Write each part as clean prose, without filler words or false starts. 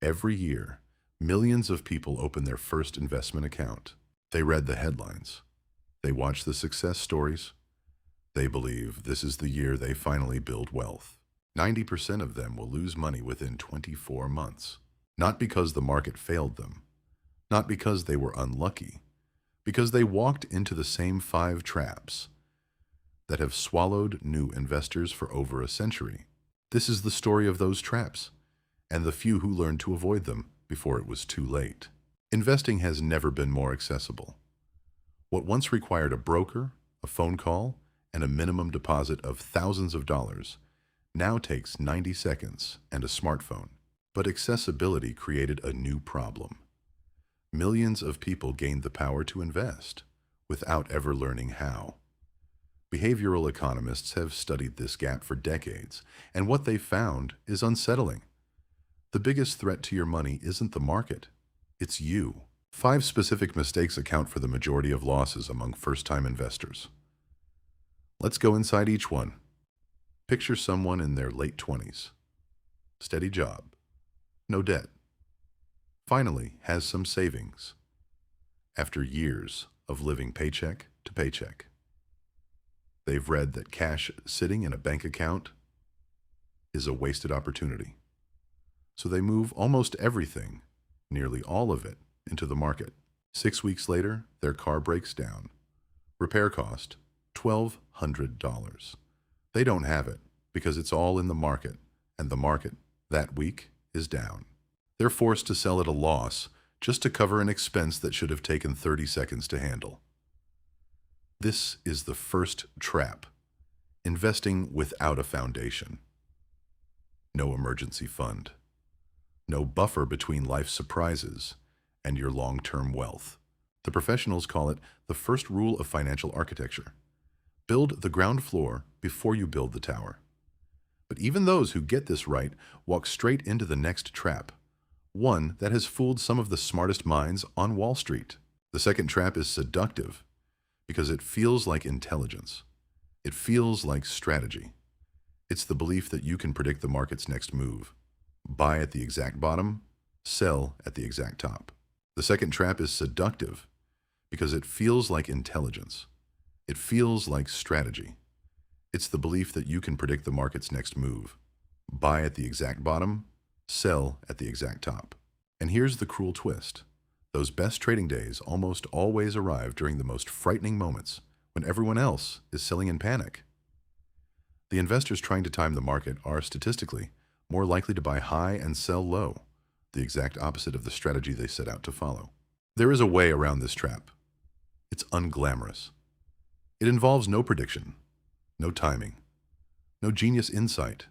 Every year, millions of people open their first investment account. They read the headlines. They watch the success stories. They believe this is the year they finally build wealth. 90% of them will lose money within 24 months. Not because the market failed them, not because they were unlucky, because they walked into the same 5 traps that have swallowed new investors for over a century. This is the story of those traps and the few who learned to avoid them before it was too late. Investing has never been more accessible. What once required a broker, a phone call, and a minimum deposit of thousands of dollars now takes 90 seconds and a smartphone. But accessibility created a new problem. Millions of people gained the power to invest without ever learning how. Behavioral economists have studied this gap for decades, and what they found is unsettling. The biggest threat to your money isn't the market, it's you. 5 specific mistakes account for the majority of losses among first-time investors. Let's go inside each one. Picture someone in their late 20s. Steady job. No debt. Finally has some savings. After years of living paycheck to paycheck. They've read that cash sitting in a bank account is a wasted opportunity. So they move almost everything, nearly all of it, into the market. 6 weeks later, their car breaks down. Repair cost, $1,200. They don't have it because it's all in the market, and the market, that week, is down. They're forced to sell at a loss just to cover an expense that should have taken 30 seconds to handle. This is the first trap: investing without a foundation. No emergency fund. No buffer between life's surprises and your long-term wealth. The professionals call it the first rule of financial architecture. Build the ground floor before you build the tower. But even those who get this right walk straight into the next trap, one that has fooled some of the smartest minds on Wall Street. The second trap is seductive because it feels like intelligence. It feels like strategy. It's the belief that you can predict the market's next move. Buy at the exact bottom, sell at the exact top. The second trap is seductive because it feels like intelligence. It feels like strategy. It's the belief that you can predict the market's next move. Buy at the exact bottom, sell at the exact top. And here's the cruel twist. Those best trading days almost always arrive during the most frightening moments, when everyone else is selling in panic. The investors trying to time the market are statistically more likely to buy high and sell low, the exact opposite of the strategy they set out to follow. There is a way around this trap. It's unglamorous. It involves no prediction, no timing, no genius insight.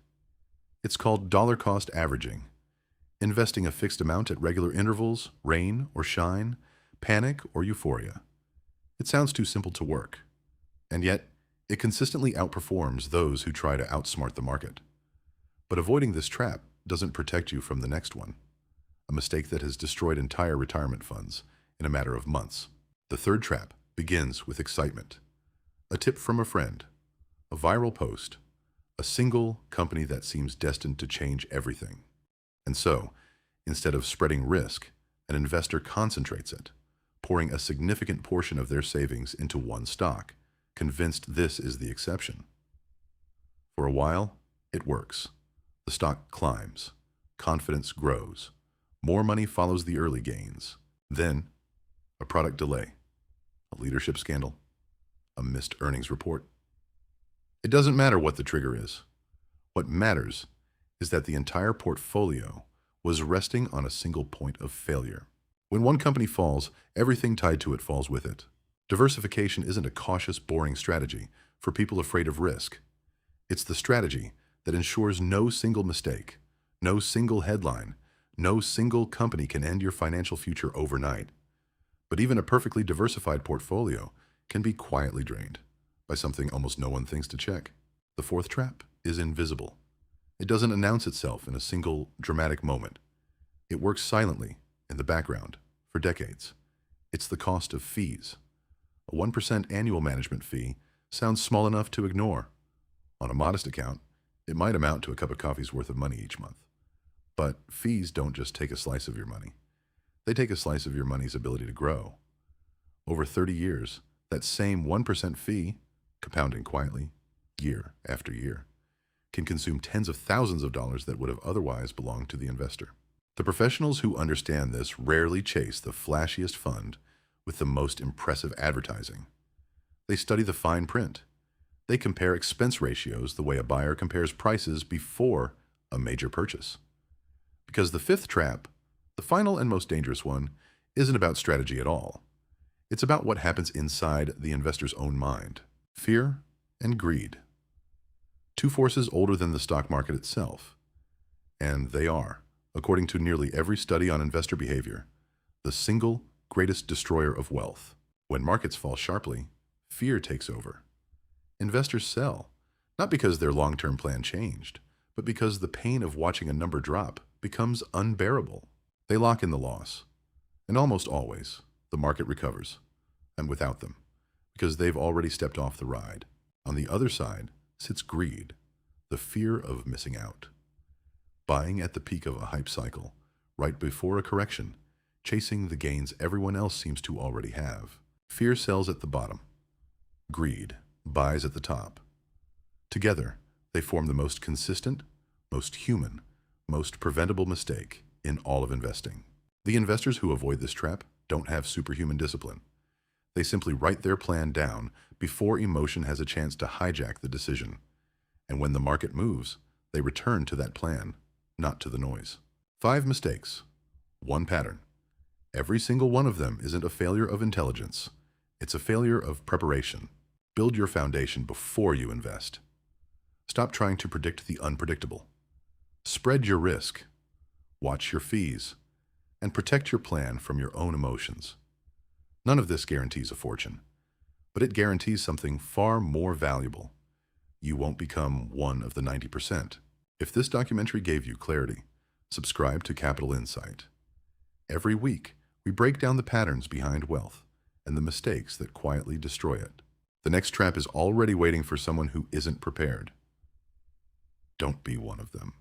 It's called dollar cost averaging. Investing a fixed amount at regular intervals, rain or shine, panic or euphoria. It sounds too simple to work, and yet it consistently outperforms those who try to outsmart the market. But avoiding this trap doesn't protect you from the next one, a mistake that has destroyed entire retirement funds in a matter of months. The third trap begins with excitement. A tip from a friend, a viral post, a single company that seems destined to change everything. And so, instead of spreading risk, an investor concentrates it, pouring a significant portion of their savings into one stock, convinced this is the exception. For a while, it works. The stock climbs, confidence grows, more money follows the early gains. Then, a product delay, a leadership scandal, a missed earnings report. It doesn't matter what the trigger is. What matters is that the entire portfolio was resting on a single point of failure. When one company falls, everything tied to it falls with it. Diversification isn't a cautious, boring strategy for people afraid of risk. It's the strategy that ensures no single mistake, no single headline, no single company can end your financial future overnight. But even a perfectly diversified portfolio can be quietly drained by something almost no one thinks to check. The fourth trap is invisible. It doesn't announce itself in a single dramatic moment. It works silently in the background for decades. It's the cost of fees. A 1% annual management fee sounds small enough to ignore. On a modest account, it might amount to a cup of coffee's worth of money each month. But fees don't just take a slice of your money. They take a slice of your money's ability to grow. Over 30 years, that same 1% fee, compounding quietly, year after year, can consume tens of thousands of dollars that would have otherwise belonged to the investor. The professionals who understand this rarely chase the flashiest fund with the most impressive advertising. They study the fine print. They compare expense ratios the way a buyer compares prices before a major purchase. Because the fifth trap, the final and most dangerous one, isn't about strategy at all. It's about what happens inside the investor's own mind. Fear and greed. Two forces older than the stock market itself. And they are, according to nearly every study on investor behavior, the single greatest destroyer of wealth. When markets fall sharply, fear takes over. Investors sell, not because their long-term plan changed, but because the pain of watching a number drop becomes unbearable. They lock in the loss. And almost always, the market recovers, and without them, because they've already stepped off the ride. On the other side sits greed, the fear of missing out. Buying at the peak of a hype cycle, right before a correction, chasing the gains everyone else seems to already have. Fear sells at the bottom. Greed buys at the top. Together, they form the most consistent, most human, most preventable mistake in all of investing. The investors who avoid this trap don't have superhuman discipline. They simply write their plan down before emotion has a chance to hijack the decision. And when the market moves, they return to that plan, not to the noise. 5 mistakes, 1 pattern. Every single one of them isn't a failure of intelligence. It's a failure of preparation. Build your foundation before you invest. Stop trying to predict the unpredictable. Spread your risk. Watch your fees. And protect your plan from your own emotions. None of this guarantees a fortune, but it guarantees something far more valuable. You won't become one of the 90%. If this documentary gave you clarity, subscribe to Capital Insight. Every week, we break down the patterns behind wealth and the mistakes that quietly destroy it. The next trap is already waiting for someone who isn't prepared. Don't be one of them.